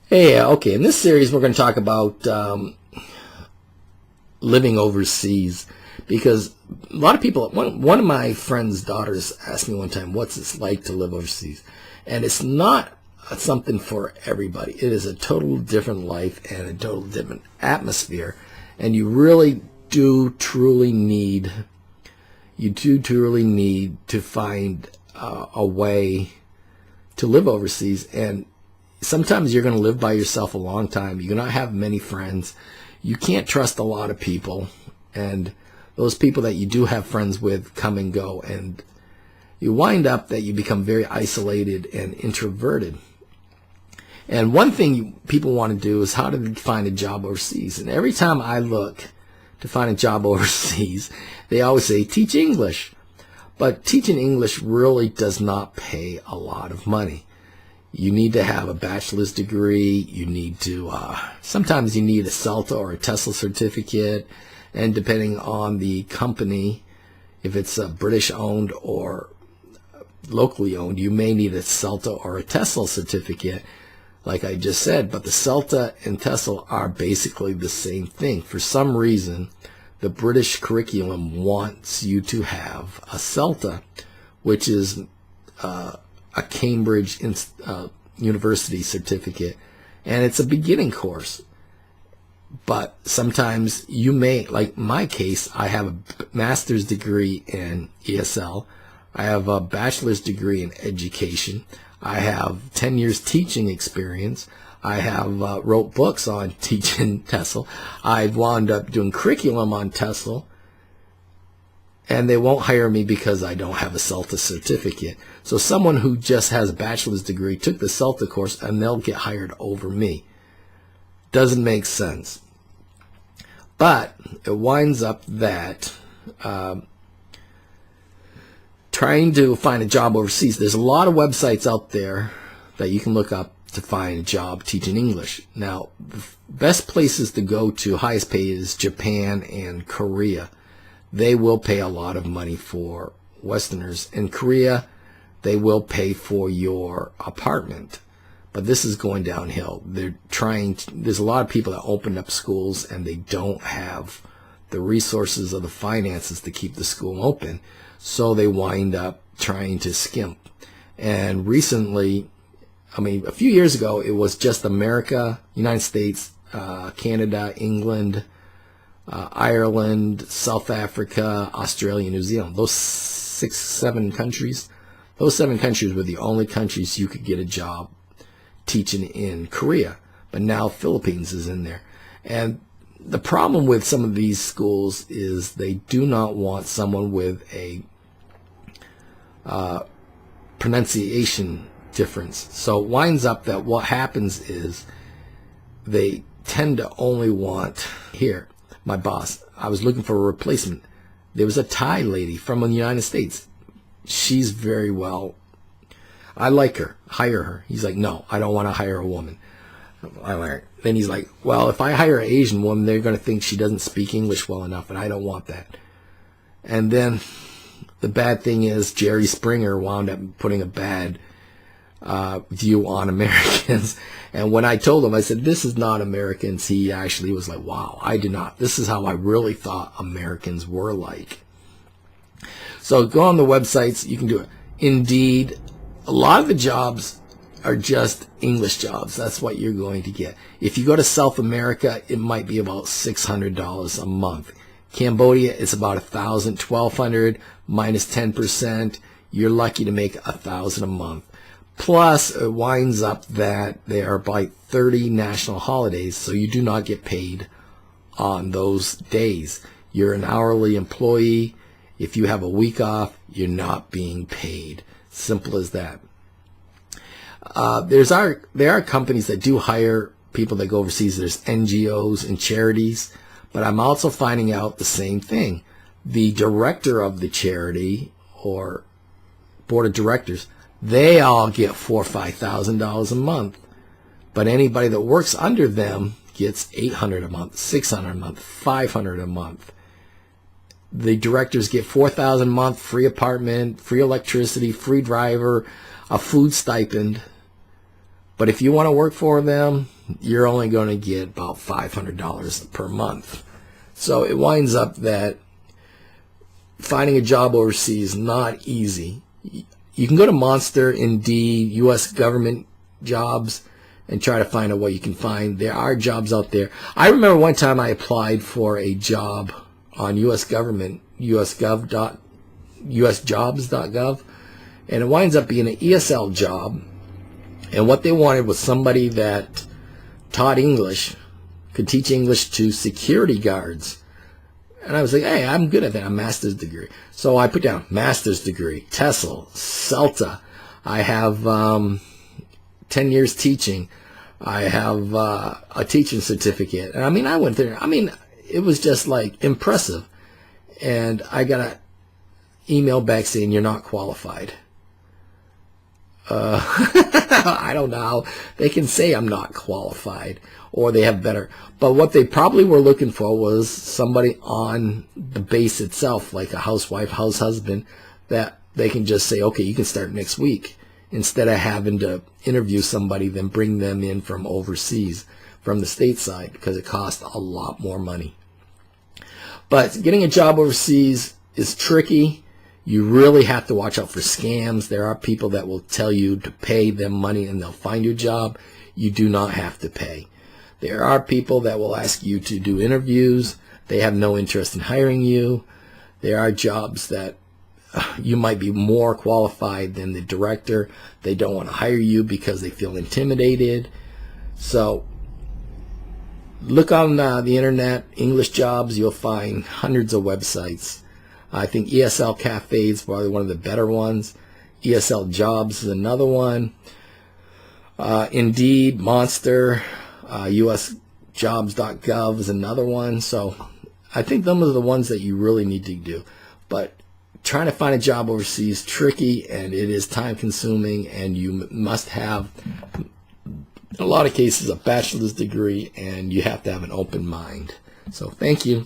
Hey, okay, in this series we're going to talk about living overseas, because a lot of people, one of my friend's daughters asked me one time, what's it like to live overseas? And it's not something for everybody. It is a total different life and a total different atmosphere, and you really do truly need to find a way to live overseas. And sometimes you're going to live by yourself a long time. You're going to have many friends. You can't trust a lot of people, and those people that you do have friends with come and go, and you wind up that you become very isolated and introverted. And one thing people want to do is how to find a job overseas. And every time I look to find a job overseas, they always say, teach English. But teaching English really does not pay a lot of money. You need to have a bachelor's degree. You need to, sometimes you need a CELTA or a TESOL certificate. And depending on the company, if it's British owned or locally owned, you may need a CELTA or a TESOL certificate, like I just said. But the CELTA and TESOL are basically the same thing. For some reason, the British curriculum wants you to have a CELTA, which is a Cambridge University certificate, and it's a beginning course. But sometimes you may, like my case, I have a master's degree in ESL, I have a bachelor's degree in education, I have 10 years teaching experience, I have wrote books on teaching TESOL, I've wound up doing curriculum on TESOL, and they won't hire me because I don't have a CELTA certificate. So someone who just has a bachelor's degree took the CELTA course and they'll get hired over me. Doesn't make sense. But it winds up that trying to find a job overseas, there's a lot of websites out there that you can look up to find a job teaching English. Now, the best places to go to, highest pay, is Japan and Korea. They will pay a lot of money for Westerners. In Korea, they will pay for your apartment. But this is going downhill. There's a lot of people that opened up schools and they don't have the resources or the finances to keep the school open. So they wind up trying to skimp. And recently, a few years ago, it was just America, United States, Canada, England, Ireland, South Africa, Australia, New Zealand. Those 7 countries, those 7 countries were the only countries you could get a job teaching in Korea. But now Philippines is in there. And the problem with some of these schools is they do not want someone with a pronunciation difference. So it winds up that what happens is they tend to only want, here, my boss, I was looking for a replacement. There was a Thai lady from the United States. She's very well. I like her. Hire her. He's like, no, I don't want to hire a woman. Then he's like, well, if I hire an Asian woman, they're going to think she doesn't speak English well enough, and I don't want that. And then the bad thing is Jerry Springer wound up putting a bad view on Americans. And when I told him, I said, this is not Americans, he actually was like, wow, I did not. This is how I really thought Americans were like. So go on the websites, you can do it. Indeed, a lot of the jobs are just English jobs. That's what you're going to get. If you go to South America, it might be about $600 a month. Cambodia, it's about $1,000, $1,200 minus 10%. You're lucky to make $1,000 a month. Plus, it winds up that there are like 30 national holidays, so you do not get paid on those days. You're an hourly employee. If you have a week off, you're not being paid. Simple as that. There are companies that do hire people that go overseas. There's NGOs and charities, but I'm also finding out the same thing. The director of the charity or board of directors, they all get $4,000 or $5,000 a month, but anybody that works under them gets $800 a month, $600 a month, $500 a month. The directors get $4,000 a month, free apartment, free electricity, free driver, a food stipend. But if you want to work for them, you're only going to get about $500 per month. So it winds up that finding a job overseas is not easy. You can go to Monster, Indeed, U.S. government jobs, and try to find out what you can find. There are jobs out there. I remember one time I applied for a job on U.S. government, usjobs.gov, and it winds up being an ESL job. And what they wanted was somebody that taught English, could teach English to security guards. And I was like, hey, I'm good at that, a master's degree. So I put down master's degree, TESOL, CELTA. I have 10 years teaching. I have a teaching certificate. And I mean, I went there. I mean, it was just like impressive. And I got an email back saying you're not qualified. I don't know how they can say I'm not qualified, or they have better. But what they probably were looking for was somebody on the base itself, like a housewife, house husband, that they can just say, okay, you can start next week, instead of having to interview somebody, then bring them in from overseas, from the stateside, because it costs a lot more money. But getting a job overseas is tricky. You really have to watch out for scams. There are people that will tell you to pay them money and they'll find you a job. You do not have to pay. There are people that will ask you to do interviews. They have no interest in hiring you. There are jobs that you might be more qualified than the director. They don't want to hire you because they feel intimidated. So look on the internet, English jobs. You'll find hundreds of websites. I think ESL Cafe is probably one of the better ones. ESL Jobs is another one. Indeed, Monster, usjobs.gov is another one. So I think those are the ones that you really need to do. But trying to find a job overseas is tricky, and it is time consuming, and you must have, in a lot of cases, a bachelor's degree, and you have to have an open mind. So thank you.